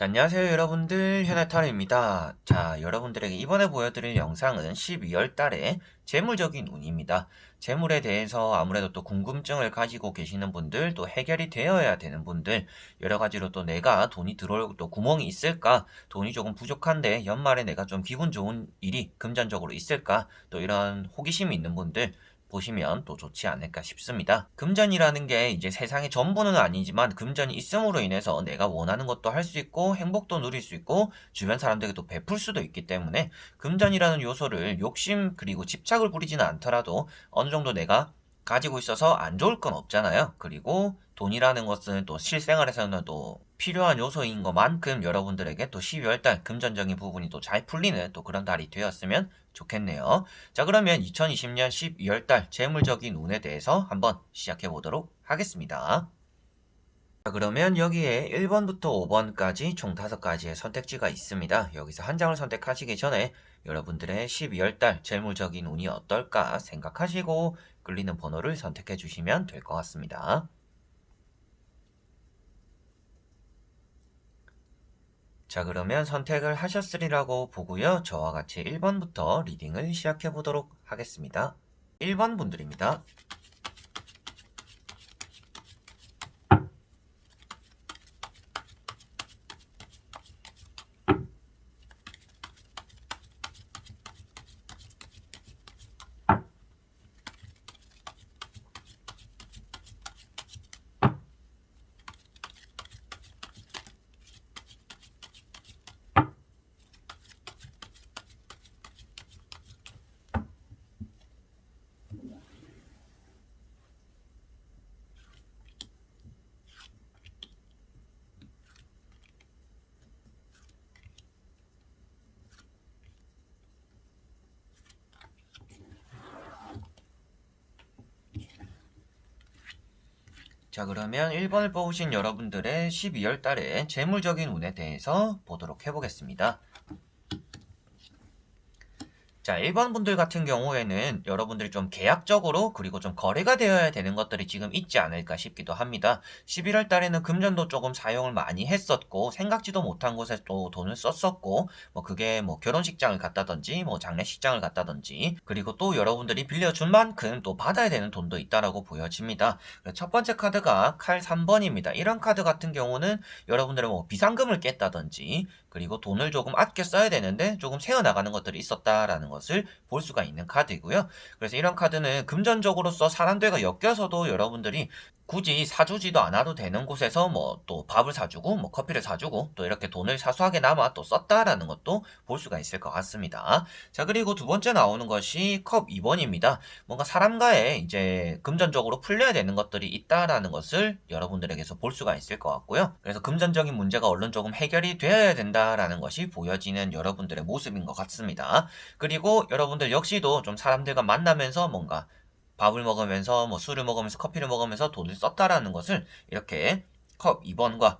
자, 안녕하세요 여러분들, 현해타로입니다. 자, 여러분들에게 이번에 보여드릴 영상은 12월 달에 재물적인 운입니다. 재물에 대해서 아무래도 또 궁금증을 가지고 계시는 분들, 또 해결이 되어야 되는 분들, 여러 가지로 또 내가 돈이 들어올 또 구멍이 있을까, 돈이 조금 부족한데 연말에 내가 좀 기분 좋은 일이 금전적으로 있을까, 또 이런 호기심이 있는 분들 보시면 또 좋지 않을까 싶습니다. 금전이라는 게 이제 세상의 전부는 아니지만 금전이 있음으로 인해서 내가 원하는 것도 할 수 있고 행복도 누릴 수 있고 주변 사람들에게 또 베풀 수도 있기 때문에 금전이라는 요소를 욕심 그리고 집착을 부리지는 않더라도 어느 정도 내가 가지고 있어서 안 좋을 건 없잖아요. 그리고 돈이라는 것은 또 실생활에서는 또 필요한 요소인 것만큼 여러분들에게 또 12월 달 금전적인 부분이 또 잘 풀리는 또 그런 달이 되었으면 좋겠네요. 자, 그러면 2020년 12월 달 재물적인 운에 대해서 한번 시작해 보도록 하겠습니다. 자, 그러면 여기에 1번부터 5번까지 총 5가지의 선택지가 있습니다. 여기서 한 장을 선택하시기 전에 여러분들의 12월 달 재물적인 운이 어떨까 생각하시고 끌리는 번호를 선택해 주시면 될 것 같습니다. 자, 그러면 선택을 하셨으리라고 보고요. 저와 같이 1번부터 리딩을 시작해 보도록 하겠습니다. 1번 분들입니다. 자, 그러면 1번을 뽑으신 여러분들의 12월 달의 재물적인 운에 대해서 보도록 해보겠습니다. 자, 1번 분들 같은 경우에는 여러분들이 좀 계약적으로 그리고 좀 거래가 되어야 되는 것들이 지금 있지 않을까 싶기도 합니다. 11월 달에는 금전도 조금 사용을 많이 했었고 생각지도 못한 곳에 또 돈을 썼었고 뭐 그게 뭐 결혼식장을 갔다든지 뭐 장례식장을 갔다든지 그리고 또 여러분들이 빌려준 만큼 또 받아야 되는 돈도 있다라고 보여집니다. 첫 번째 카드가 칼 3번입니다. 이런 카드 같은 경우는 여러분들의 뭐 비상금을 깼다든지 그리고 돈을 조금 아껴 써야 되는데 조금 새어나가는 것들이 있었다라는 것을 볼 수가 있는 카드이고요. 그래서 이런 카드는 금전적으로서 사람들과 엮여서도 여러분들이 굳이 사주지도 않아도 되는 곳에서 뭐 또 밥을 사주고 뭐 커피를 사주고 또 이렇게 돈을 사소하게 남아 또 썼다라는 것도 볼 수가 있을 것 같습니다. 자, 그리고 두 번째 나오는 것이 컵 2번입니다. 뭔가 사람과의 이제 금전적으로 풀려야 되는 것들이 있다라는 것을 여러분들에게서 볼 수가 있을 것 같고요. 그래서 금전적인 문제가 얼른 조금 해결이 되어야 된다라는 것이 보여지는 여러분들의 모습인 것 같습니다. 그리고 여러분들 역시도 좀 사람들과 만나면서 뭔가 밥을 먹으면서 뭐 술을 먹으면서 커피를 먹으면서 돈을 썼다라는 것을 이렇게 컵 2번과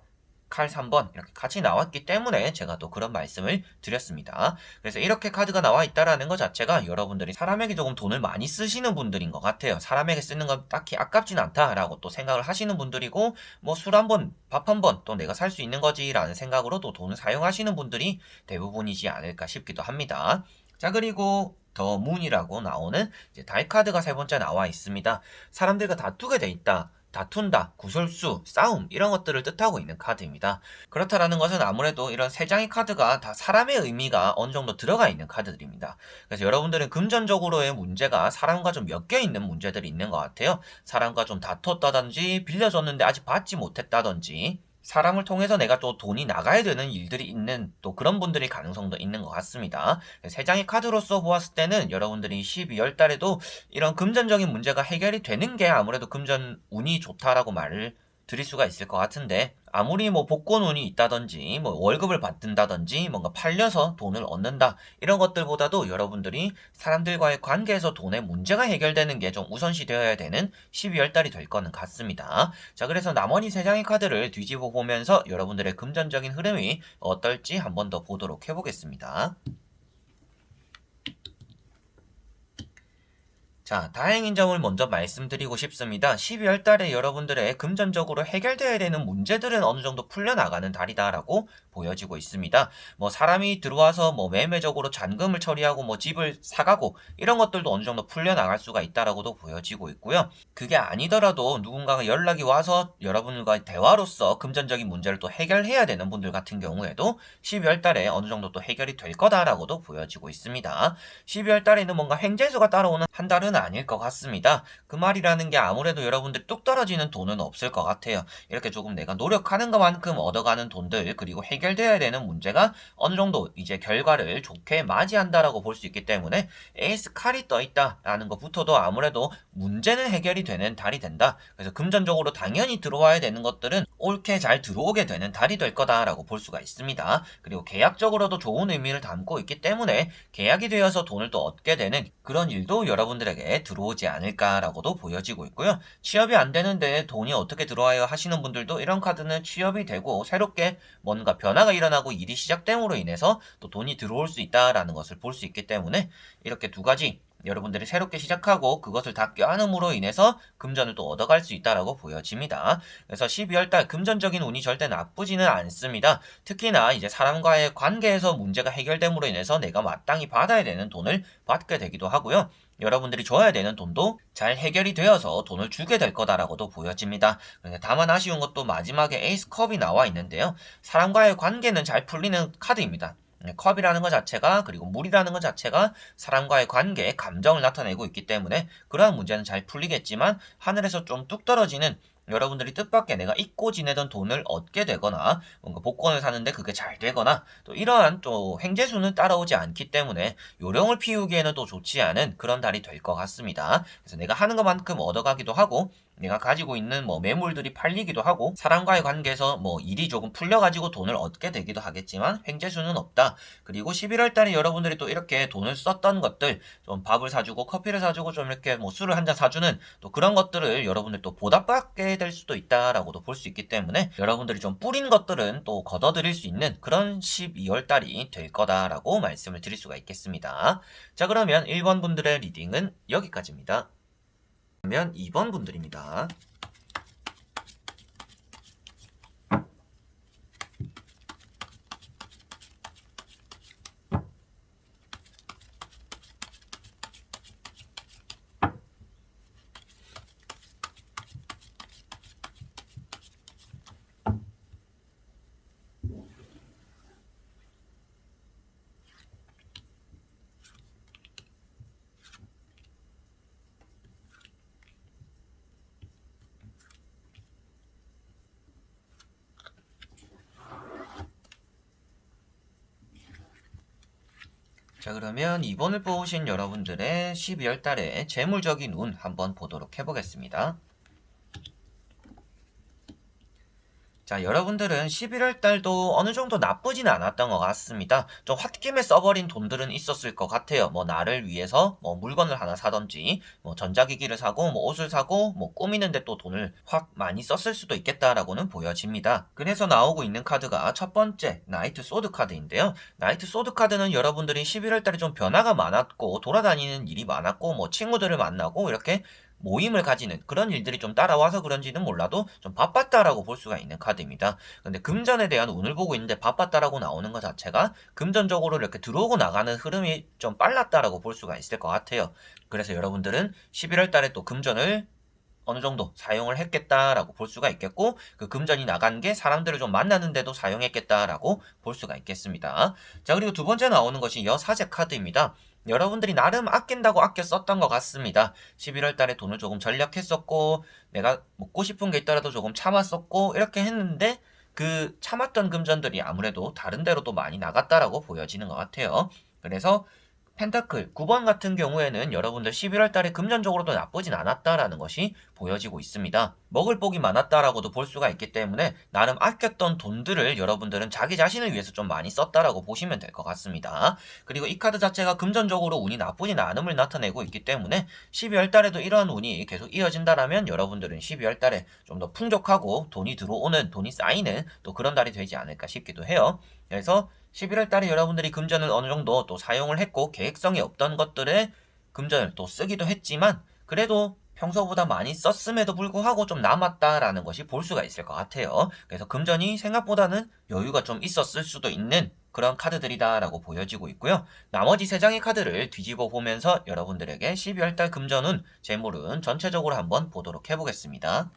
칼 3번 이렇게 같이 나왔기 때문에 제가 또 그런 말씀을 드렸습니다. 그래서 이렇게 카드가 나와 있다라는 것 자체가 여러분들이 사람에게 조금 돈을 많이 쓰시는 분들인 것 같아요. 사람에게 쓰는 건 딱히 아깝진 않다라고 또 생각을 하시는 분들이고 뭐 술 한 번, 밥 한 번 또 내가 살 수 있는 거지라는 생각으로 또 돈을 사용하시는 분들이 대부분이지 않을까 싶기도 합니다. 자, 그리고 더 문이라고 나오는 이제 달 카드가 세 번째 나와 있습니다. 사람들과 다투게 돼 있다. 다툰다, 구설수, 싸움 이런 것들을 뜻하고 있는 카드입니다. 그렇다라는 것은 아무래도 이런 세 장의 카드가 다 사람의 의미가 어느 정도 들어가 있는 카드들입니다. 그래서 여러분들은 금전적으로의 문제가 사람과 좀 엮여 있는 문제들이 있는 것 같아요. 사람과 좀 다퉜다든지 빌려줬는데 아직 받지 못했다든지 사람을 통해서 내가 또 돈이 나가야 되는 일들이 있는 또 그런 분들의 가능성도 있는 것 같습니다. 세 장의 카드로서 보았을 때는 여러분들이 12월 달에도 이런 금전적인 문제가 해결이 되는 게 아무래도 금전 운이 좋다라고 말을 드릴 수가 있을 것 같은데 아무리 뭐 복권 운이 있다든지 뭐 월급을 받는다든지 뭔가 팔려서 돈을 얻는다 이런 것들보다도 여러분들이 사람들과의 관계에서 돈의 문제가 해결되는 게 좀 우선시 되어야 되는 12월 달이 될 거는 같습니다. 자, 그래서 나머지 세 장의 카드를 뒤집어 보면서 여러분들의 금전적인 흐름이 어떨지 한 번 더 보도록 해보겠습니다. 자, 다행인 점을 먼저 말씀드리고 싶습니다. 12월 달에 여러분들의 금전적으로 해결되어야 되는 문제들은 어느 정도 풀려나가는 달이다라고 보여지고 있습니다. 뭐 사람이 들어와서 뭐 매매적으로 잔금을 처리하고 뭐 집을 사가고 이런 것들도 어느 정도 풀려나갈 수가 있다라고도 보여지고 있고요. 그게 아니더라도 누군가가 연락이 와서 여러분과 대화로서 금전적인 문제를 또 해결해야 되는 분들 같은 경우에도 12월 달에 어느 정도 또 해결이 될 거다라고도 보여지고 있습니다. 12월 달에는 뭔가 횡재수가 따라오는 한 달은 아닐 것 같습니다. 그 말이라는 게 아무래도 여러분들 뚝 떨어지는 돈은 없을 것 같아요. 이렇게 조금 내가 노력하는 것만큼 얻어가는 돈들 그리고 해결되어야 되는 문제가 어느 정도 이제 결과를 좋게 맞이한다라고 볼 수 있기 때문에 에이스 칼이 떠 있다라는 것부터도 아무래도 문제는 해결이 되는 달이 된다. 그래서 금전적으로 당연히 들어와야 되는 것들은 옳게 잘 들어오게 되는 달이 될 거다라고 볼 수가 있습니다. 그리고 계약적으로도 좋은 의미를 담고 있기 때문에 계약이 되어서 돈을 또 얻게 되는 그런 일도 여러분들에게 들어오지 않을까라고도 보여지고 있고요. 취업이 안 되는데 돈이 어떻게 들어와요 하시는 분들도 이런 카드는 취업이 되고 새롭게 뭔가 변화가 일어나고 일이 시작됨으로 인해서 또 돈이 들어올 수 있다라는 것을 볼 수 있기 때문에 이렇게 두 가지 여러분들이 새롭게 시작하고 그것을 다 껴안음으로 인해서 금전을 또 얻어갈 수 있다라고 보여집니다. 그래서 12월달 금전적인 운이 절대 나쁘지는 않습니다. 특히나 이제 사람과의 관계에서 문제가 해결됨으로 인해서 내가 마땅히 받아야 되는 돈을 받게 되기도 하고요. 여러분들이 줘야 되는 돈도 잘 해결이 되어서 돈을 주게 될 거다라고도 보여집니다. 그런데 다만 아쉬운 것도 마지막에 에이스 컵이 나와 있는데요. 사람과의 관계는 잘 풀리는 카드입니다. 컵이라는 것 자체가 그리고 물이라는 것 자체가 사람과의 관계, 감정을 나타내고 있기 때문에 그러한 문제는 잘 풀리겠지만 하늘에서 좀 뚝 떨어지는 여러분들이 뜻밖의 내가 잊고 지내던 돈을 얻게 되거나 뭔가 복권을 사는데 그게 잘 되거나 또 이러한 또 횡재수는 따라오지 않기 때문에 요령을 피우기에는 또 좋지 않은 그런 달이 될 것 같습니다. 그래서 내가 하는 것만큼 얻어가기도 하고 내가 가지고 있는 뭐 매물들이 팔리기도 하고 사람과의 관계에서 뭐 일이 조금 풀려가지고 돈을 얻게 되기도 하겠지만 횡재수는 없다. 그리고 11월 달에 여러분들이 또 이렇게 돈을 썼던 것들 좀 밥을 사주고 커피를 사주고 좀 이렇게 뭐 술을 한 잔 사주는 또 그런 것들을 여러분들 또 보답받게 될 수도 있다라고도 볼 수 있기 때문에 여러분들이 좀 뿌린 것들은 또 걷어들일 수 있는 그런 12월 달이 될 거다라고 말씀을 드릴 수가 있겠습니다. 자, 그러면 1번 분들의 리딩은 여기까지입니다. 그러면 2번 분들입니다. 자, 그러면 2번을 뽑으신 여러분들의 12월 달의 재물적인 운 한번 보도록 해보겠습니다. 자, 여러분들은 11월 달도 어느 정도 나쁘진 않았던 것 같습니다. 좀 홧김에 써버린 돈들은 있었을 것 같아요. 뭐 나를 위해서 뭐 물건을 하나 사던지 뭐 전자기기를 사고 뭐 옷을 사고 뭐 꾸미는데 또 돈을 확 많이 썼을 수도 있겠다라고는 보여집니다. 그래서 나오고 있는 카드가 첫 번째 나이트 소드 카드인데요. 나이트 소드 카드는 여러분들이 11월 달에 좀 변화가 많았고 돌아다니는 일이 많았고 뭐 친구들을 만나고 이렇게 모임을 가지는 그런 일들이 좀 따라와서 그런지는 몰라도 좀 바빴다라고 볼 수가 있는 카드입니다. 근데 금전에 대한 운을 보고 있는데 바빴다라고 나오는 것 자체가 금전적으로 이렇게 들어오고 나가는 흐름이 좀 빨랐다라고 볼 수가 있을 것 같아요. 그래서 여러분들은 11월 달에 또 금전을 어느 정도 사용을 했겠다라고 볼 수가 있겠고 그 금전이 나간 게 사람들을 좀 만나는데도 사용했겠다라고 볼 수가 있겠습니다. 자, 그리고 두 번째 나오는 것이 여사제 카드입니다. 여러분들이 나름 아낀다고 아껴 썼던 것 같습니다. 11월 달에 돈을 조금 절약했었고 내가 먹고 싶은 게 있더라도 조금 참았었고 이렇게 했는데 그 참았던 금전들이 아무래도 다른 데로 또 많이 나갔다라고 보여지는 것 같아요. 그래서 펜타클 9번 같은 경우에는 여러분들 11월 달에 금전적으로도 나쁘진 않았다라는 것이 보여지고 있습니다. 먹을 복이 많았다라고도 볼 수가 있기 때문에 나름 아꼈던 돈들을 여러분들은 자기 자신을 위해서 좀 많이 썼다라고 보시면 될 것 같습니다. 그리고 이 카드 자체가 금전적으로 운이 나쁘진 않음을 나타내고 있기 때문에 12월 달에도 이러한 운이 계속 이어진다라면 여러분들은 12월 달에 좀 더 풍족하고 돈이 들어오는, 돈이 쌓이는 또 그런 달이 되지 않을까 싶기도 해요. 그래서 11월 달에 여러분들이 금전을 어느 정도 또 사용을 했고 계획성이 없던 것들에 금전을 또 쓰기도 했지만 그래도 평소보다 많이 썼음에도 불구하고 좀 남았다라는 것이 볼 수가 있을 것 같아요. 그래서 금전이 생각보다는 여유가 좀 있었을 수도 있는 그런 카드들이다라고 보여지고 있고요. 나머지 3장의 카드를 뒤집어 보면서 여러분들에게 12월달 금전운, 재물운 전체적으로 한번 보도록 해보겠습니다.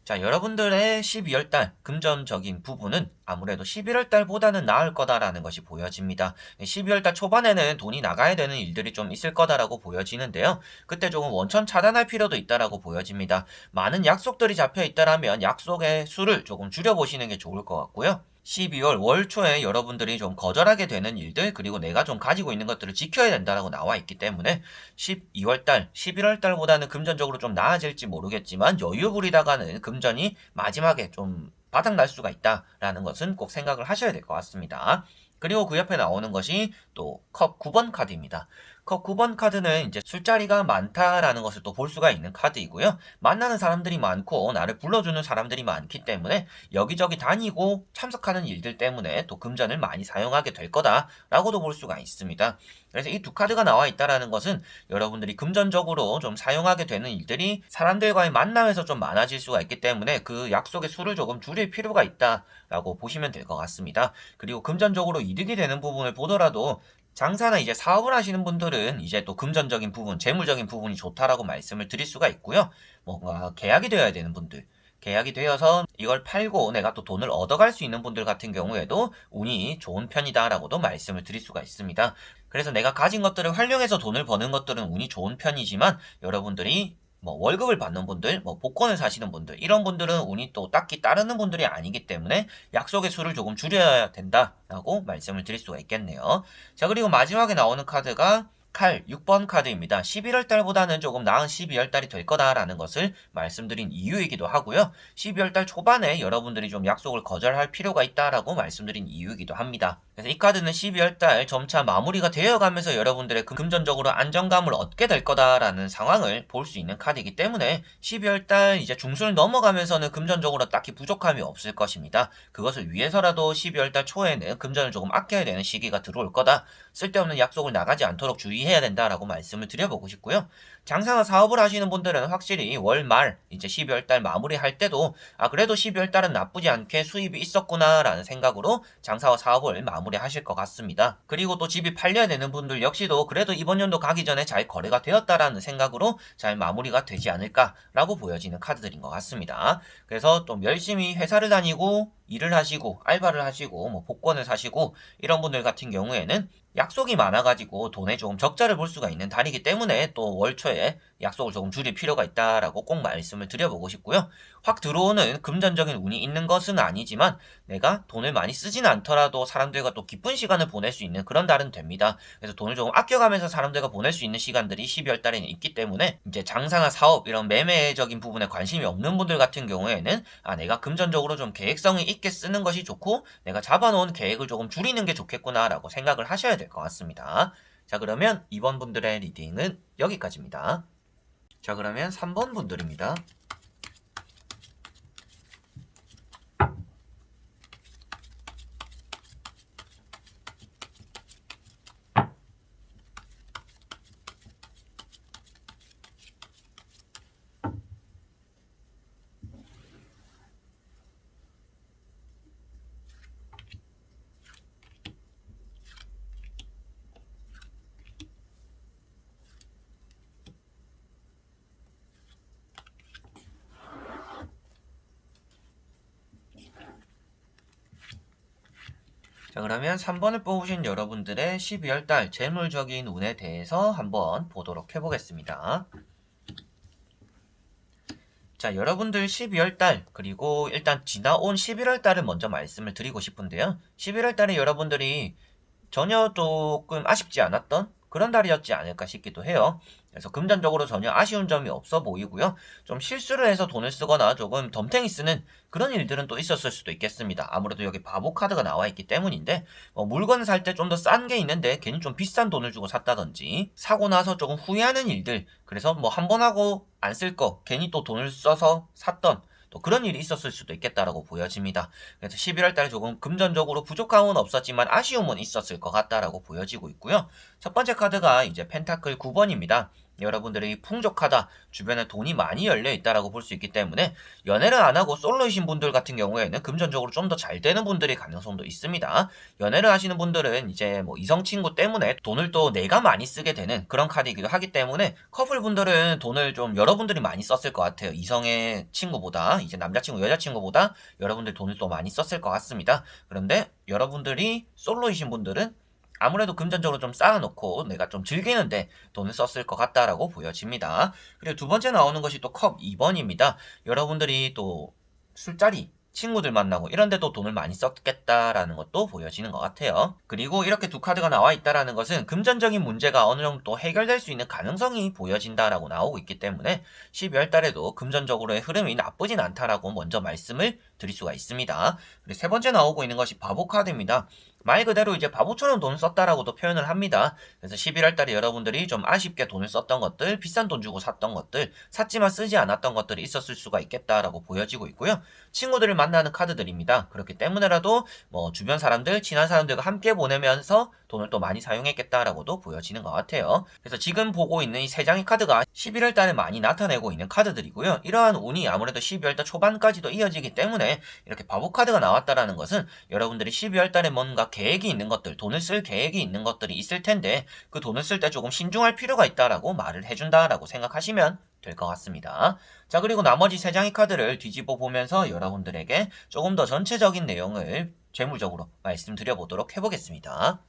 자, 여러분들의 12월달 금전적인 부분은 아무래도 11월달보다는 나을 거다라는 것이 보여집니다. 12월달 초반에는 돈이 나가야 되는 일들이 좀 있을 거다라고 보여지는데요. 그때 조금 원천 차단할 필요도 있다라고 보여집니다. 많은 약속들이 잡혀 있다라면 약속의 수를 조금 줄여보시는 게 좋을 것 같고요. 12월 월 초에 여러분들이 좀 거절하게 되는 일들, 그리고 내가 좀 가지고 있는 것들을 지켜야 된다라고 나와 있기 때문에 12월달, 11월달보다는 금전적으로 좀 나아질지 모르겠지만 여유 부리다가는 금전이 마지막에 좀 바닥날 수가 있다라는 것은 꼭 생각을 하셔야 될 것 같습니다. 그리고 그 옆에 나오는 것이 또 컵 9번 카드입니다. 컵 9번 카드는 이제 술자리가 많다라는 것을 또 볼 수가 있는 카드이고요. 만나는 사람들이 많고 나를 불러주는 사람들이 많기 때문에 여기저기 다니고 참석하는 일들 때문에 또 금전을 많이 사용하게 될 거다라고도 볼 수가 있습니다. 그래서 이 두 카드가 나와 있다라는 것은 여러분들이 금전적으로 좀 사용하게 되는 일들이 사람들과의 만남에서 좀 많아질 수가 있기 때문에 그 약속의 수를 조금 줄일 필요가 있다라고 보시면 될 것 같습니다. 그리고 금전적으로 이득이 되는 부분을 보더라도 장사나 이제 사업을 하시는 분들은 이제 또 금전적인 부분, 재물적인 부분이 좋다라고 말씀을 드릴 수가 있고요. 뭔가 계약이 되어야 되는 분들, 계약이 되어서 이걸 팔고 내가 또 돈을 얻어갈 수 있는 분들 같은 경우에도 운이 좋은 편이다라고도 말씀을 드릴 수가 있습니다. 그래서 내가 가진 것들을 활용해서 돈을 버는 것들은 운이 좋은 편이지만 여러분들이 뭐 월급을 받는 분들, 뭐 복권을 사시는 분들, 이런 분들은 운이 또 딱히 따르는 분들이 아니기 때문에 약속의 수를 조금 줄여야 된다라고 말씀을 드릴 수가 있겠네요. 자, 그리고 마지막에 나오는 카드가 칼 6번 카드입니다. 11월 달보다는 조금 나은 12월 달이 될 거다라는 것을 말씀드린 이유이기도 하고요. 12월 달 초반에 여러분들이 좀 약속을 거절할 필요가 있다라고 말씀드린 이유이기도 합니다. 그래서 이 카드는 12월 달 점차 마무리가 되어가면서 여러분들의 금전적으로 안정감을 얻게 될 거다라는 상황을 볼 수 있는 카드이기 때문에 12월 달 이제 중순을 넘어가면서는 금전적으로 딱히 부족함이 없을 것입니다. 그것을 위해서라도 12월 달 초에는 금전을 조금 아껴야 되는 시기가 들어올 거다. 쓸데없는 약속을 나가지 않도록 주의해야 된다라고 말씀을 드려보고 싶고요. 장사나 사업을 하시는 분들은 확실히 월말 이제 12월 달 마무리할 때도 그래도 12월 달은 나쁘지 않게 수입이 있었구나라는 생각으로 장사와 사업을 마무리하실 것 같습니다. 그리고 또 집이 팔려야 되는 분들 역시도 그래도 이번 연도 가기 전에 잘 거래가 되었다라는 생각으로 잘 마무리가 되지 않을까라고 보여지는 카드들인 것 같습니다. 그래서 좀 열심히 회사를 다니고 일을 하시고 알바를 하시고 뭐 복권을 사시고 이런 분들 같은 경우에는 약속이 많아가지고 돈에 조금 적자를 볼 수가 있는 달이기 때문에 또 월초에 약속을 조금 줄일 필요가 있다라고 꼭 말씀을 드려보고 싶고요. 확 들어오는 금전적인 운이 있는 것은 아니지만 내가 돈을 많이 쓰진 않더라도 사람들과 또 기쁜 시간을 보낼 수 있는 그런 달은 됩니다. 그래서 돈을 조금 아껴가면서 사람들과 보낼 수 있는 시간들이 12월 달에는 있기 때문에 이제 장사나 사업 이런 매매적인 부분에 관심이 없는 분들 같은 경우에는 내가 금전적으로 좀 계획성이 있게 쓰는 것이 좋고 내가 잡아놓은 계획을 조금 줄이는 게 좋겠구나라고 생각을 하셔야 될 것 같습니다. 자, 그러면 2번 분들의 리딩은 여기까지입니다. 자, 그러면 3번 분들입니다. 자, 그러면 3번을 뽑으신 여러분들의 12월 달 재물적인 운에 대해서 한번 보도록 해보겠습니다. 자, 여러분들 12월 달, 그리고 일단 지나온 11월 달을 먼저 말씀을 드리고 싶은데요. 11월 달에 여러분들이 전혀 조금 아쉽지 않았던 그런 달이었지 않을까 싶기도 해요. 그래서 금전적으로 전혀 아쉬운 점이 없어 보이고요. 좀 실수를 해서 돈을 쓰거나 조금 덤탱이 쓰는 그런 일들은 또 있었을 수도 있겠습니다. 아무래도 여기 바보 카드가 나와 있기 때문인데 물건을 살 때 좀 더 싼 게 있는데 괜히 좀 비싼 돈을 주고 샀다든지 사고 나서 조금 후회하는 일들, 그래서 뭐 한 번 하고 안 쓸 거 괜히 또 돈을 써서 샀던 또 그런 일이 있었을 수도 있겠다라고 보여집니다. 그래서 11월 달에 조금 금전적으로 부족함은 없었지만 아쉬움은 있었을 것 같다라고 보여지고 있고요. 첫 번째 카드가 이제 펜타클 9번입니다. 여러분들이 풍족하다, 주변에 돈이 많이 열려 있다라고 볼 수 있기 때문에 연애를 안 하고 솔로이신 분들 같은 경우에는 금전적으로 좀 더 잘 되는 분들의 가능성도 있습니다. 연애를 하시는 분들은 이제 뭐 이성 친구 때문에 돈을 또 내가 많이 쓰게 되는 그런 카드이기도 하기 때문에 커플 분들은 돈을 좀 여러분들이 많이 썼을 것 같아요. 이성의 친구보다 이제 남자친구, 여자친구보다 여러분들 돈을 또 많이 썼을 것 같습니다. 그런데 여러분들이 솔로이신 분들은 아무래도 금전적으로 좀 쌓아놓고 내가 좀 즐기는데 돈을 썼을 것 같다라고 보여집니다. 그리고 두 번째 나오는 것이 또 컵 2번입니다. 여러분들이 또 술자리, 친구들 만나고 이런 데도 돈을 많이 썼겠다라는 것도 보여지는 것 같아요. 그리고 이렇게 두 카드가 나와 있다라는 것은 금전적인 문제가 어느 정도 또 해결될 수 있는 가능성이 보여진다라고 나오고 있기 때문에 12월 달에도 금전적으로의 흐름이 나쁘진 않다라고 먼저 말씀을 드릴 수가 있습니다. 그리고 세 번째 나오고 있는 것이 바보 카드입니다. 말 그대로 이제 바보처럼 돈을 썼다라고도 표현을 합니다. 그래서 11월 달에 여러분들이 좀 아쉽게 돈을 썼던 것들, 비싼 돈 주고 샀던 것들, 샀지만 쓰지 않았던 것들이 있었을 수가 있겠다라고 보여지고 있고요. 친구들을 만나는 카드들입니다. 그렇기 때문에라도 뭐 주변 사람들, 친한 사람들과 함께 보내면서 돈을 또 많이 사용했겠다라고도 보여지는 것 같아요. 그래서 지금 보고 있는 이 세 장의 카드가 11월 달에 많이 나타내고 있는 카드들이고요. 이러한 운이 아무래도 12월 달 초반까지도 이어지기 때문에 이렇게 바보 카드가 나왔다라는 것은 여러분들이 12월 달에 뭔가 계획이 있는 것들, 돈을 쓸 계획이 있는 것들이 있을 텐데 그 돈을 쓸 때 조금 신중할 필요가 있다라고 말을 해준다라고 생각하시면 될 것 같습니다. 자, 그리고 나머지 세 장의 카드를 뒤집어 보면서 여러분들에게 조금 더 전체적인 내용을 재물적으로 말씀드려 보도록 해보겠습니다.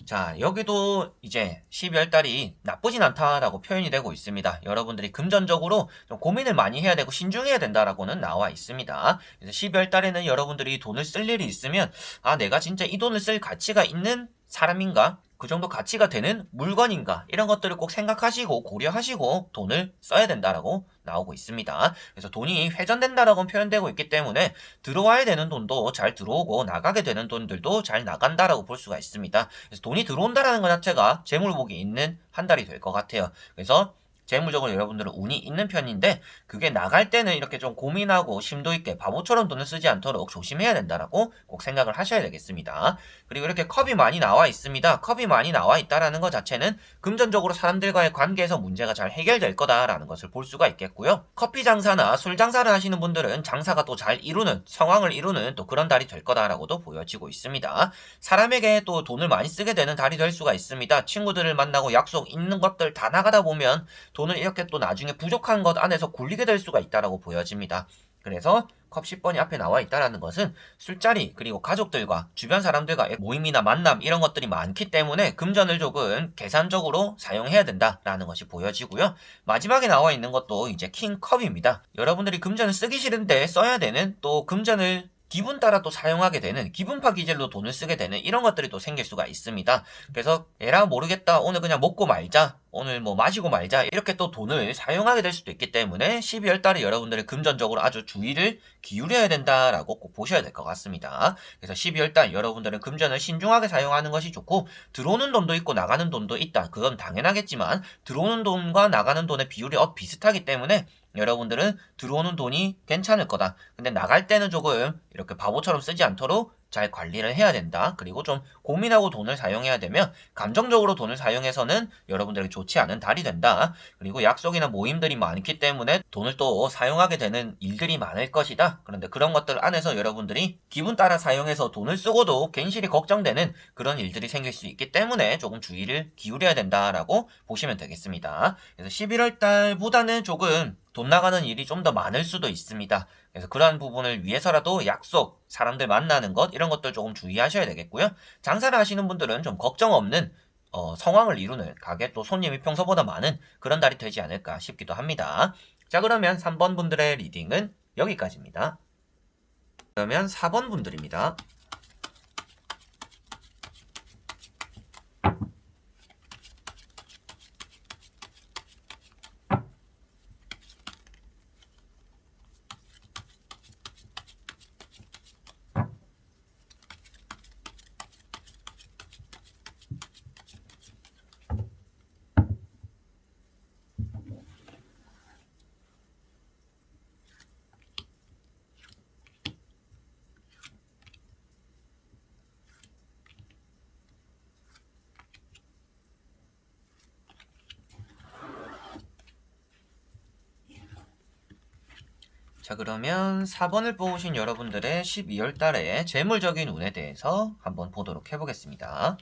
자, 여기도 이제 12월 달이 나쁘진 않다라고 표현이 되고 있습니다. 여러분들이 금전적으로 좀 고민을 많이 해야 되고 신중해야 된다라고는 나와 있습니다. 그래서 12월 달에는 여러분들이 돈을 쓸 일이 있으면 아, 내가 진짜 이 돈을 쓸 가치가 있는 사람인가? 그 정도 가치가 되는 물건인가? 이런 것들을 꼭 생각하시고 고려하시고 돈을 써야 된다라고 나오고 있습니다. 그래서 돈이 회전된다라고 표현되고 있기 때문에 들어와야 되는 돈도 잘 들어오고 나가게 되는 돈들도 잘 나간다라고 볼 수가 있습니다. 그래서 돈이 들어온다라는 것 자체가 재물복이 있는 한 달이 될 것 같아요. 그래서 재물적으로 여러분들은 운이 있는 편인데 그게 나갈 때는 이렇게 좀 고민하고 심도 있게 바보처럼 돈을 쓰지 않도록 조심해야 된다라고 꼭 생각을 하셔야 되겠습니다. 그리고 이렇게 컵이 많이 나와 있습니다. 컵이 많이 나와 있다라는 것 자체는 금전적으로 사람들과의 관계에서 문제가 잘 해결될 거다라는 것을 볼 수가 있겠고요. 커피 장사나 술 장사를 하시는 분들은 장사가 또 잘 이루는 성황을 이루는 또 그런 달이 될 거다라고도 보여지고 있습니다. 사람에게 또 돈을 많이 쓰게 되는 달이 될 수가 있습니다. 친구들을 만나고 약속 있는 것들 다 나가다 보면 돈을 이렇게 또 나중에 부족한 것 안에서 굴리게 될 수가 있다라고 보여집니다. 그래서 컵 10번이 앞에 나와 있다라는 것은 술자리 그리고 가족들과 주변 사람들과의 모임이나 만남 이런 것들이 많기 때문에 금전을 조금 계산적으로 사용해야 된다라는 것이 보여지고요. 마지막에 나와 있는 것도 이제 킹컵입니다. 여러분들이 금전을 쓰기 싫은데 써야 되는 또 금전을 기분 따라 또 사용하게 되는 기분파 기질로 돈을 쓰게 되는 이런 것들이 또 생길 수가 있습니다. 그래서 에라 모르겠다 오늘 그냥 먹고 말자 오늘 뭐 마시고 말자 이렇게 또 돈을 사용하게 될 수도 있기 때문에 12월 달에 여러분들이 금전적으로 아주 주의를 기울여야 된다라고 꼭 보셔야 될 것 같습니다. 그래서 12월 달 여러분들은 금전을 신중하게 사용하는 것이 좋고 들어오는 돈도 있고 나가는 돈도 있다. 그건 당연하겠지만 들어오는 돈과 나가는 돈의 비율이 비슷하기 때문에 여러분들은 들어오는 돈이 괜찮을 거다. 근데 나갈 때는 조금 이렇게 바보처럼 쓰지 않도록 잘 관리를 해야 된다. 그리고 좀 고민하고 돈을 사용해야 되면 감정적으로 돈을 사용해서는 여러분들에게 좋지 않은 달이 된다. 그리고 약속이나 모임들이 많기 때문에 돈을 또 사용하게 되는 일들이 많을 것이다. 그런데 그런 것들 안에서 여러분들이 기분 따라 사용해서 돈을 쓰고도 괜시리 걱정되는 그런 일들이 생길 수 있기 때문에 조금 주의를 기울여야 된다라고 보시면 되겠습니다. 그래서 11월 달보다는 조금 돈 나가는 일이 좀 더 많을 수도 있습니다. 그래서 그러한 부분을 위해서라도 약속, 사람들 만나는 것 이런 것들 조금 주의하셔야 되겠고요. 장사를 하시는 분들은 좀 걱정 없는 성황을 이루는 가게 또 손님이 평소보다 많은 그런 달이 되지 않을까 싶기도 합니다. 자, 그러면 3번 분들의 리딩은 여기까지입니다. 그러면 4번 분들입니다. 자, 그러면 4번을 뽑으신 여러분들의 12월 달에 재물적인 운에 대해서 한번 보도록 해보겠습니다.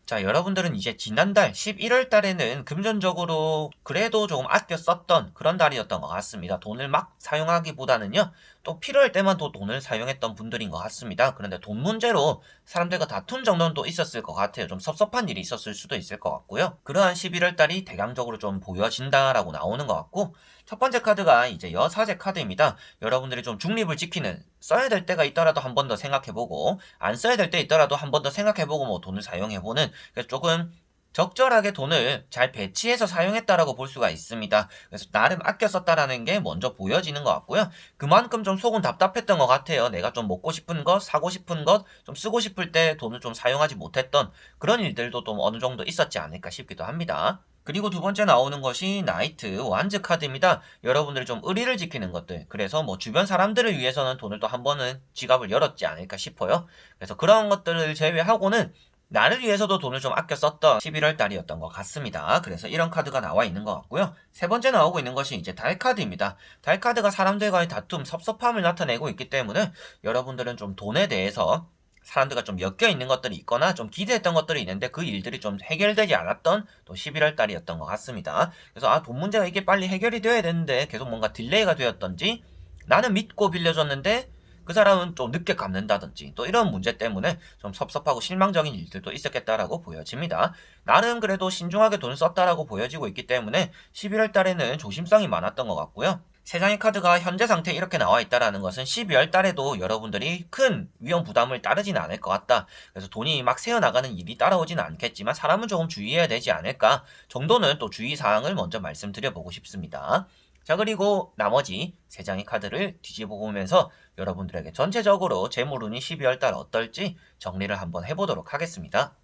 자, 여러분들은 이제 지난달 11월 달에는 금전적으로 그래도 조금 아껴 썼던 그런 달이었던 것 같습니다. 돈을 막 사용하기보다는요, 또 필요할 때만 또 돈을 사용했던 분들인 것 같습니다. 그런데 돈 문제로 사람들과 다툰 정도는 또 있었을 것 같아요. 좀 섭섭한 일이 있었을 수도 있을 것 같고요. 그러한 11월 달이 대강적으로 좀 보여진다라고 나오는 것 같고, 첫 번째 카드가 이제 여사제 카드입니다. 여러분들이 좀 중립을 지키는, 써야 될 때가 있더라도 한 번 더 생각해보고, 안 써야 될 때 있더라도 한 번 더 생각해보고 뭐 돈을 사용해보는, 그래서 조금 적절하게 돈을 잘 배치해서 사용했다라고 볼 수가 있습니다. 그래서 나름 아껴 썼다라는 게 먼저 보여지는 것 같고요. 그만큼 좀 속은 답답했던 것 같아요. 내가 좀 먹고 싶은 것, 사고 싶은 것, 좀 쓰고 싶을 때 돈을 좀 사용하지 못했던 그런 일들도 좀 어느 정도 있었지 않을까 싶기도 합니다. 그리고 두 번째 나오는 것이 나이트 완즈 카드입니다. 여러분들이 좀 의리를 지키는 것들. 그래서 뭐 주변 사람들을 위해서는 돈을 또 한 번은 지갑을 열었지 않을까 싶어요. 그래서 그런 것들을 제외하고는 나를 위해서도 돈을 좀 아껴 썼던 11월 달이었던 것 같습니다. 그래서 이런 카드가 나와 있는 것 같고요. 세 번째 나오고 있는 것이 이제 달 카드입니다. 달 카드가 사람들과의 다툼, 섭섭함을 나타내고 있기 때문에 여러분들은 좀 돈에 대해서 사람들과 좀 엮여 있는 것들이 있거나 좀 기대했던 것들이 있는데 그 일들이 좀 해결되지 않았던 또 11월 달이었던 것 같습니다. 그래서 돈 문제가 이게 빨리 해결이 되어야 되는데 계속 뭔가 딜레이가 되었던지 나는 믿고 빌려줬는데 그 사람은 좀 늦게 갚는다든지 또 이런 문제 때문에 좀 섭섭하고 실망적인 일들도 있었겠다라고 보여집니다. 나름 그래도 신중하게 돈을 썼다라고 보여지고 있기 때문에 11월 달에는 조심성이 많았던 것 같고요. 세 장의 카드가 현재 상태에 이렇게 나와 있다라는 것은 12월 달에도 여러분들이 큰 위험 부담을 따르진 않을 것 같다. 그래서 돈이 막 새어나가는 일이 따라오지는 않겠지만 사람은 조금 주의해야 되지 않을까 정도는 또 주의사항을 먼저 말씀드려보고 싶습니다. 자, 그리고 나머지 세 장의 카드를 뒤집어 보면서 여러분들에게 전체적으로 재물운이 12월 달 어떨지 정리를 한번 해보도록 하겠습니다.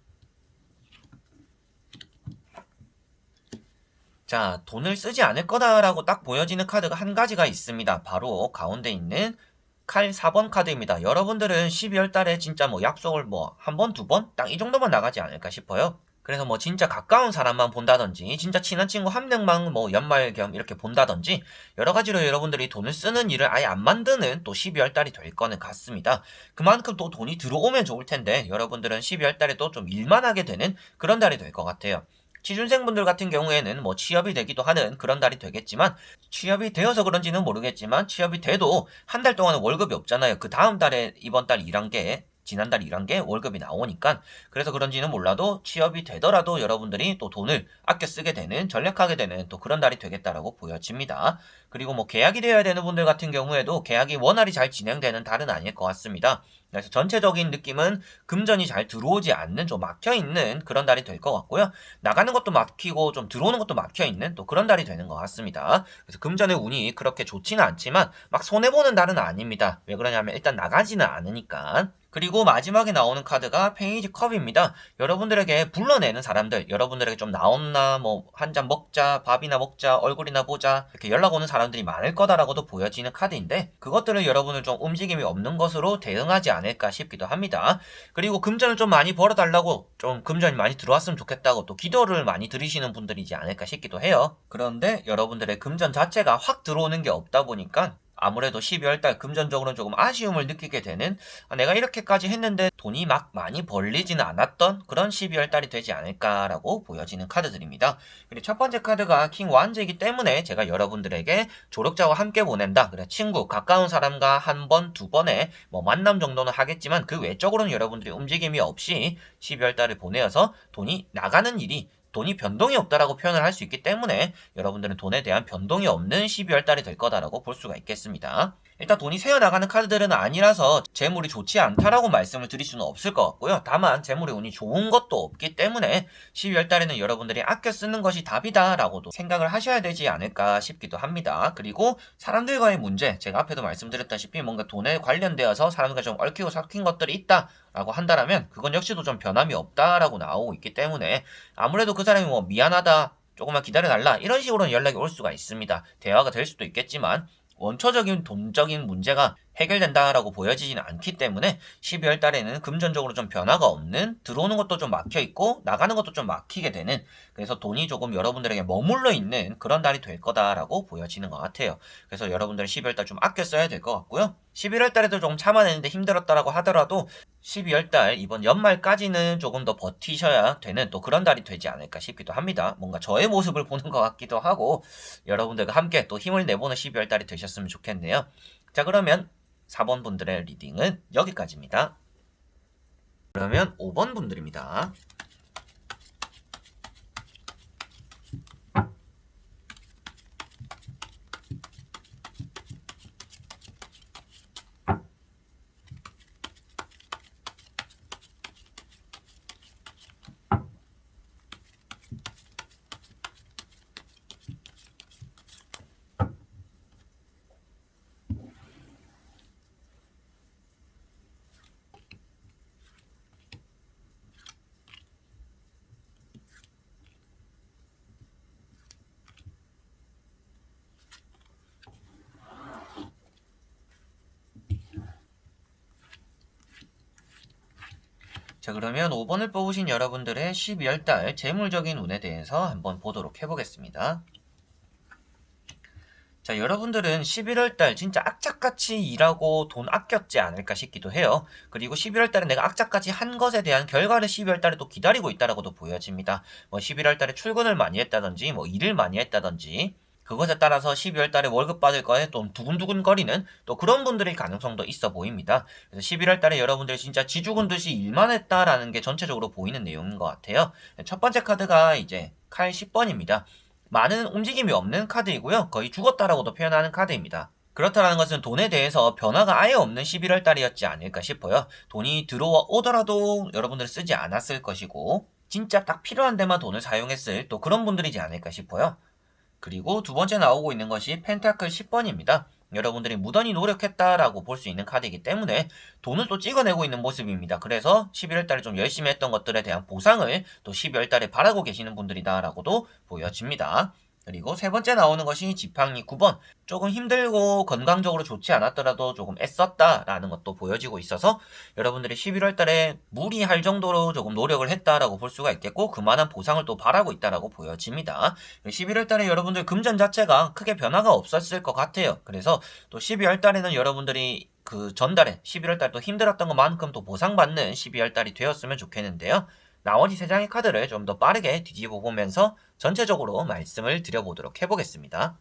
자, 돈을 쓰지 않을 거다라고 딱 보여지는 카드가 한 가지가 있습니다. 바로 가운데 있는 칼 4번 카드입니다. 여러분들은 12월 달에 진짜 뭐 약속을 뭐 한 번, 두 번? 딱 이 정도만 나가지 않을까 싶어요. 그래서 뭐 진짜 가까운 사람만 본다든지 진짜 친한 친구 한 명만 뭐 연말 겸 이렇게 본다든지 여러 가지로 여러분들이 돈을 쓰는 일을 아예 안 만드는 또 12월 달이 될 거는 같습니다. 그만큼 또 돈이 들어오면 좋을 텐데 여러분들은 12월 달에 또 좀 일만 하게 되는 그런 달이 될 것 같아요. 취준생분들 같은 경우에는 뭐 취업이 되기도 하는 그런 달이 되겠지만 취업이 되어서 그런지는 모르겠지만 취업이 돼도 한 달 동안은 월급이 없잖아요. 그 다음 달에 이번 달 일한 게 지난달 일한 게 월급이 나오니까 그래서 그런지는 몰라도 취업이 되더라도 여러분들이 또 돈을 아껴 쓰게 되는 전략하게 되는 또 그런 달이 되겠다라고 보여집니다. 그리고 뭐 계약이 되어야 되는 분들 같은 경우에도 계약이 원활히 잘 진행되는 달은 아닐 것 같습니다. 그래서 전체적인 느낌은 금전이 잘 들어오지 않는 좀 막혀있는 그런 달이 될 것 같고요. 나가는 것도 막히고 좀 들어오는 것도 막혀있는 또 그런 달이 되는 것 같습니다. 그래서 금전의 운이 그렇게 좋지는 않지만 막 손해보는 달은 아닙니다. 왜 그러냐면 일단 나가지는 않으니까. 그리고 마지막에 나오는 카드가 페이지 컵입니다. 여러분들에게 불러내는 사람들, 여러분들에게 좀 나온나, 뭐, 한 잔 먹자, 밥이나 먹자, 얼굴이나 보자, 이렇게 연락 오는 사람들이 많을 거다라고도 보여지는 카드인데, 그것들을 여러분을 좀 움직임이 없는 것으로 대응하지 않을까 싶기도 합니다. 그리고 금전을 좀 많이 벌어달라고, 좀 금전이 많이 들어왔으면 좋겠다고 또 기도를 많이 드리시는 분들이지 않을까 싶기도 해요. 그런데 여러분들의 금전 자체가 확 들어오는 게 없다 보니까, 아무래도 12월달 금전적으로는 조금 아쉬움을 느끼게 되는 내가 이렇게까지 했는데 돈이 막 많이 벌리지는 않았던 그런 12월달이 되지 않을까라고 보여지는 카드들입니다. 그리고 첫 번째 카드가 킹 완즈이기 때문에 제가 여러분들에게 조력자와 함께 보낸다. 그래 친구, 가까운 사람과 한 번, 두 번의 뭐 만남 정도는 하겠지만 그 외적으로는 여러분들이 움직임이 없이 12월달을 보내어서 돈이 나가는 일이 돈이 변동이 없다라고 표현을 할 수 있기 때문에 여러분들은 돈에 대한 변동이 없는 12월 달이 될 거다라고 볼 수가 있겠습니다. 일단 돈이 새어나가는 카드들은 아니라서 재물이 좋지 않다라고 말씀을 드릴 수는 없을 것 같고요. 다만 재물의 운이 좋은 것도 없기 때문에 12월 달에는 여러분들이 아껴 쓰는 것이 답이다라고도 생각을 하셔야 되지 않을까 싶기도 합니다. 그리고 사람들과의 문제, 제가 앞에도 말씀드렸다시피 뭔가 돈에 관련되어서 사람들과 좀 얽히고 섞인 것들이 있다 라고 한다면 그건 역시도 좀 변함이 없다라고 나오고 있기 때문에 아무래도 그 사람이 뭐 미안하다 조금만 기다려달라 이런 식으로는 연락이 올 수가 있습니다. 대화가 될 수도 있겠지만 원초적인 돈적인 문제가 해결된다라고 보여지지는 않기 때문에 12월 달에는 금전적으로 좀 변화가 없는, 들어오는 것도 좀 막혀 있고 나가는 것도 좀 막히게 되는, 그래서 돈이 조금 여러분들에게 머물러 있는 그런 달이 될 거다라고 보여지는 것 같아요. 그래서 여러분들 12월 달 좀 아껴 써야 될 것 같고요. 11월 달에도 좀 참아내는데 힘들었다라고 하더라도 12월 달 이번 연말까지는 조금 더 버티셔야 되는 또 그런 달이 되지 않을까 싶기도 합니다. 뭔가 저의 모습을 보는 것 같기도 하고 여러분들과 함께 또 힘을 내보는 12월 달이 되셨으면 좋겠네요. 자, 그러면 4번 분들의 리딩은 여기까지입니다. 그러면 5번 분들입니다. 자, 그러면 5번을 뽑으신 여러분들의 12월 달 재물적인 운에 대해서 한번 보도록 해보겠습니다. 자, 여러분들은 11월 달 진짜 악착같이 일하고 돈 아꼈지 않을까 싶기도 해요. 그리고 11월 달에 내가 악착같이 한 것에 대한 결과를 12월 달에 또 기다리고 있다라고도 보여집니다. 뭐 11월 달에 출근을 많이 했다든지 뭐 일을 많이 했다든지 그것에 따라서 12월 달에 월급 받을 거에 좀 두근두근거리는 또 그런 분들의 가능성도 있어 보입니다. 그래서 11월 달에 여러분들이 진짜 지죽은 듯이 일만 했다라는 게 전체적으로 보이는 내용인 것 같아요. 첫 번째 카드가 이제 칼 10번입니다. 많은 움직임이 없는 카드이고요. 거의 죽었다라고도 표현하는 카드입니다. 그렇다는 것은 돈에 대해서 변화가 아예 없는 11월 달이었지 않을까 싶어요. 돈이 들어오더라도 여러분들 쓰지 않았을 것이고 진짜 딱 필요한 데만 돈을 사용했을 또 그런 분들이지 않을까 싶어요. 그리고 두 번째 나오고 있는 것이 펜타클 10번입니다. 여러분들이 무던히 노력했다라고 볼 수 있는 카드이기 때문에 돈을 또 찍어내고 있는 모습입니다. 그래서 11월 달에 좀 열심히 했던 것들에 대한 보상을 또 12월 달에 바라고 계시는 분들이다라고도 보여집니다. 그리고 세 번째 나오는 것이 지팡이 9번. 조금 힘들고 건강적으로 좋지 않았더라도 조금 애썼다라는 것도 보여지고 있어서 여러분들이 11월 달에 무리할 정도로 조금 노력을 했다라고 볼 수가 있겠고 그만한 보상을 또 바라고 있다라고 보여집니다. 11월 달에 여러분들 금전 자체가 크게 변화가 없었을 것 같아요. 그래서 또 12월 달에는 여러분들이 그 전달에 11월 달 또 힘들었던 것만큼 또 보상받는 12월 달이 되었으면 좋겠는데요. 나머지 세 장의 카드를 좀 더 빠르게 뒤집어 보면서 전체적으로 말씀을 드려보도록 해보겠습니다.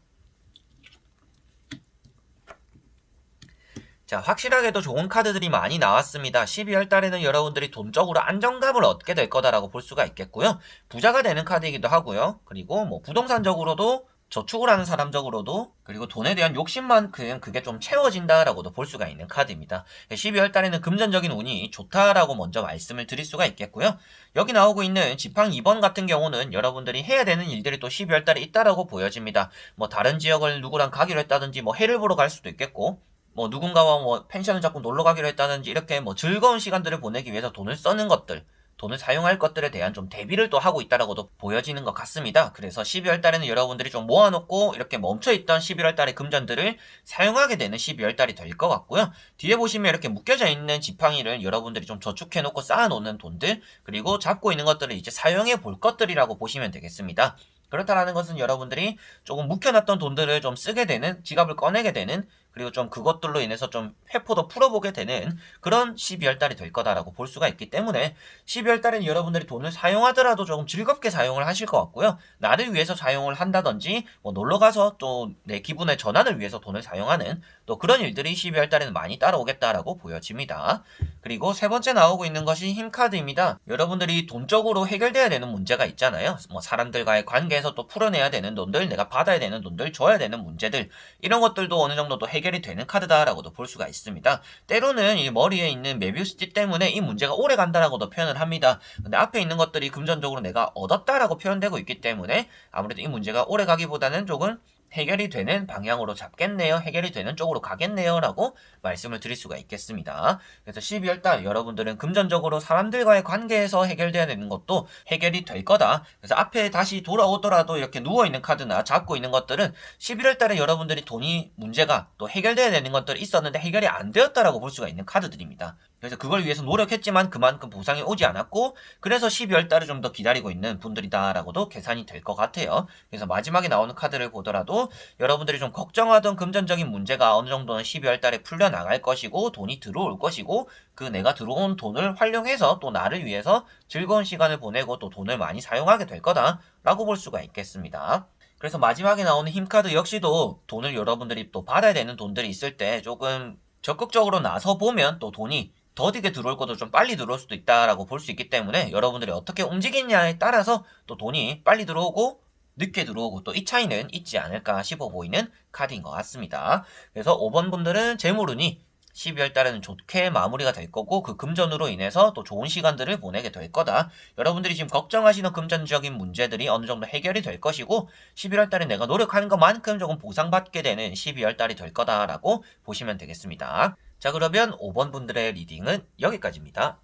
자, 확실하게도 좋은 카드들이 많이 나왔습니다. 12월 달에는 여러분들이 돈적으로 안정감을 얻게 될 거다라고 볼 수가 있겠고요. 부자가 되는 카드이기도 하고요. 그리고 뭐 부동산적으로도 저축을 하는 사람적으로도 그리고 돈에 대한 욕심만큼 그게 좀 채워진다라고도 볼 수가 있는 카드입니다. 12월 달에는 금전적인 운이 좋다라고 먼저 말씀을 드릴 수가 있겠고요. 여기 나오고 있는 지팡 2번 같은 경우는 여러분들이 해야 되는 일들이 또 12월 달에 있다라고 보여집니다. 뭐 다른 지역을 누구랑 가기로 했다든지 뭐 해를 보러 갈 수도 있겠고 뭐 누군가와 뭐 펜션을 잡고 놀러 가기로 했다든지 이렇게 뭐 즐거운 시간들을 보내기 위해서 돈을 쓰는 것들 돈을 사용할 것들에 대한 좀 대비를 또 하고 있다라고도 보여지는 것 같습니다. 그래서 12월 달에는 여러분들이 좀 모아놓고 이렇게 멈춰있던 11월 달의 금전들을 사용하게 되는 12월 달이 될 것 같고요. 뒤에 보시면 이렇게 묶여져 있는 지팡이를 여러분들이 좀 저축해놓고 쌓아놓는 돈들 그리고 잡고 있는 것들을 이제 사용해 볼 것들이라고 보시면 되겠습니다. 그렇다라는 것은 여러분들이 조금 묵혀놨던 돈들을 좀 쓰게 되는 지갑을 꺼내게 되는 그리고 좀 그것들로 인해서 좀 회포도 풀어보게 되는 그런 12월 달이 될 거다라고 볼 수가 있기 때문에 12월 달에는 여러분들이 돈을 사용하더라도 조금 즐겁게 사용을 하실 것 같고요. 나를 위해서 사용을 한다든지 뭐 놀러가서 또 내 기분의 전환을 위해서 돈을 사용하는 또 그런 일들이 12월 달에는 많이 따라오겠다라고 보여집니다. 그리고 세 번째 나오고 있는 것이 힘카드입니다. 여러분들이 돈적으로 해결돼야 되는 문제가 있잖아요. 뭐 사람들과의 관계에서 또 풀어내야 되는 돈들, 내가 받아야 되는 돈들, 줘야 되는 문제들 이런 것들도 어느 정도 또 해결이 되는 카드다라고도 볼 수가 있습니다. 때로는 이 머리에 있는 메비우스띠 때문에 이 문제가 오래 간다라고도 표현을 합니다. 근데 앞에 있는 것들이 금전적으로 내가 얻었다라고 표현되고 있기 때문에 아무래도 이 문제가 오래 가기보다는 조금 해결이 되는 방향으로 잡겠네요. 해결이 되는 쪽으로 가겠네요. 라고 말씀을 드릴 수가 있겠습니다. 그래서 12월달 여러분들은 금전적으로 사람들과의 관계에서 해결돼야 되는 것도 해결이 될 거다. 그래서 앞에 다시 돌아오더라도 이렇게 누워있는 카드나 잡고 있는 것들은 11월달에 여러분들이 돈이 문제가 또 해결돼야 되는 것들이 있었는데 해결이 안 되었다라고 볼 수가 있는 카드들입니다. 그래서 그걸 위해서 노력했지만 그만큼 보상이 오지 않았고 그래서 12월 달을 좀 더 기다리고 있는 분들이다라고도 계산이 될 것 같아요. 그래서 마지막에 나오는 카드를 보더라도 여러분들이 좀 걱정하던 금전적인 문제가 어느 정도는 12월 달에 풀려나갈 것이고 돈이 들어올 것이고 그 내가 들어온 돈을 활용해서 또 나를 위해서 즐거운 시간을 보내고 또 돈을 많이 사용하게 될 거다라고 볼 수가 있겠습니다. 그래서 마지막에 나오는 힘카드 역시도 돈을 여러분들이 또 받아야 되는 돈들이 있을 때 조금 적극적으로 나서 보면 또 돈이 더디게 들어올 것도 좀 빨리 들어올 수도 있다라고 볼 수 있기 때문에 여러분들이 어떻게 움직이냐에 따라서 또 돈이 빨리 들어오고 늦게 들어오고 또 이 차이는 있지 않을까 싶어 보이는 카드인 것 같습니다. 그래서 5번 분들은 재물운이 12월 달에는 좋게 마무리가 될 거고 그 금전으로 인해서 또 좋은 시간들을 보내게 될 거다. 여러분들이 지금 걱정하시는 금전적인 문제들이 어느 정도 해결이 될 것이고 11월 달에 내가 노력하는 것만큼 조금 보상받게 되는 12월 달이 될 거다라고 보시면 되겠습니다. 자, 그러면 5번 분들의 리딩은 여기까지입니다.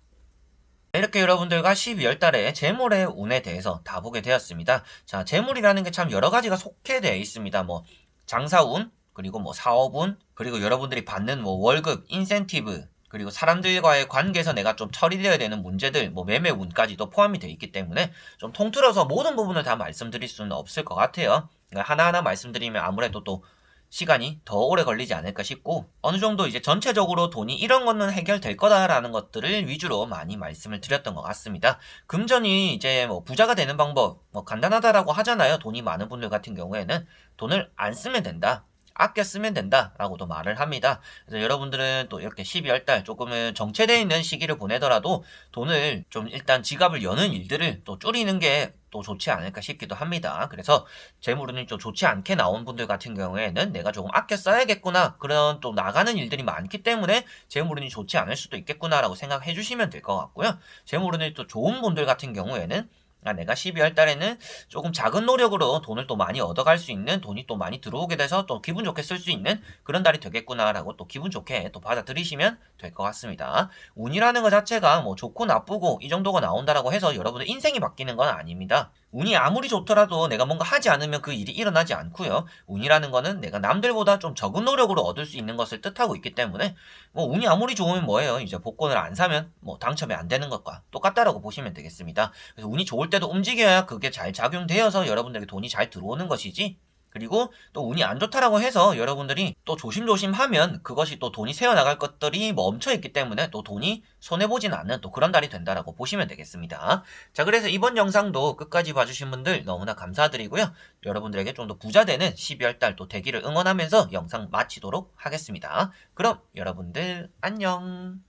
이렇게 여러분들과 12월 달에 재물의 운에 대해서 다 보게 되었습니다. 자, 재물이라는 게 참 여러 가지가 속해되어 있습니다. 뭐 장사운, 그리고 뭐 사업운, 그리고 여러분들이 받는 뭐 월급, 인센티브, 그리고 사람들과의 관계에서 내가 좀 처리되어야 되는 문제들, 뭐 매매운까지도 포함이 되어 있기 때문에 좀 통틀어서 모든 부분을 다 말씀드릴 수는 없을 것 같아요. 그러니까 하나하나 말씀드리면 아무래도 또 시간이 더 오래 걸리지 않을까 싶고 어느 정도 이제 전체적으로 돈이 이런 거는 해결될 거다라는 것들을 위주로 많이 말씀을 드렸던 것 같습니다. 금전이 이제 뭐 부자가 되는 방법 뭐 간단하다라고 하잖아요. 돈이 많은 분들 같은 경우에는 돈을 안 쓰면 된다. 아껴 쓰면 된다라고도 말을 합니다. 그래서 여러분들은 또 이렇게 12월 달 조금은 정체되어 있는 시기를 보내더라도 돈을 좀 일단 지갑을 여는 일들을 또 줄이는 게 또 좋지 않을까 싶기도 합니다. 그래서 재물운이 좀 좋지 않게 나온 분들 같은 경우에는 내가 조금 아껴 써야겠구나 그런 또 나가는 일들이 많기 때문에 재물운이 좋지 않을 수도 있겠구나라고 생각해 주시면 될 것 같고요. 재물운이 또 좋은 분들 같은 경우에는 내가 12월 달에는 조금 작은 노력으로 돈을 또 많이 얻어갈 수 있는 돈이 또 많이 들어오게 돼서 또 기분 좋게 쓸 수 있는 그런 달이 되겠구나라고 또 기분 좋게 또 받아들이시면 될 것 같습니다. 운이라는 것 자체가 뭐 좋고 나쁘고 이 정도가 나온다라고 해서 여러분의 인생이 바뀌는 건 아닙니다. 운이 아무리 좋더라도 내가 뭔가 하지 않으면 그 일이 일어나지 않고요. 운이라는 거는 내가 남들보다 좀 적은 노력으로 얻을 수 있는 것을 뜻하고 있기 때문에 뭐 운이 아무리 좋으면 뭐예요? 이제 복권을 안 사면 뭐 당첨이 안 되는 것과 똑같다라고 보시면 되겠습니다. 그래서 운이 좋을 때도 움직여야 그게 잘 작용되어서 여러분들에게 돈이 잘 들어오는 것이지 그리고 또 운이 안 좋다라고 해서 여러분들이 또 조심조심 하면 그것이 또 돈이 새어나갈 것들이 멈춰있기 때문에 또 돈이 손해보진 않는 또 그런 달이 된다라고 보시면 되겠습니다. 자, 그래서 이번 영상도 끝까지 봐주신 분들 너무나 감사드리고요. 여러분들에게 좀 더 부자되는 12월 달 또 되기를 응원하면서 영상 마치도록 하겠습니다. 그럼 여러분들 안녕.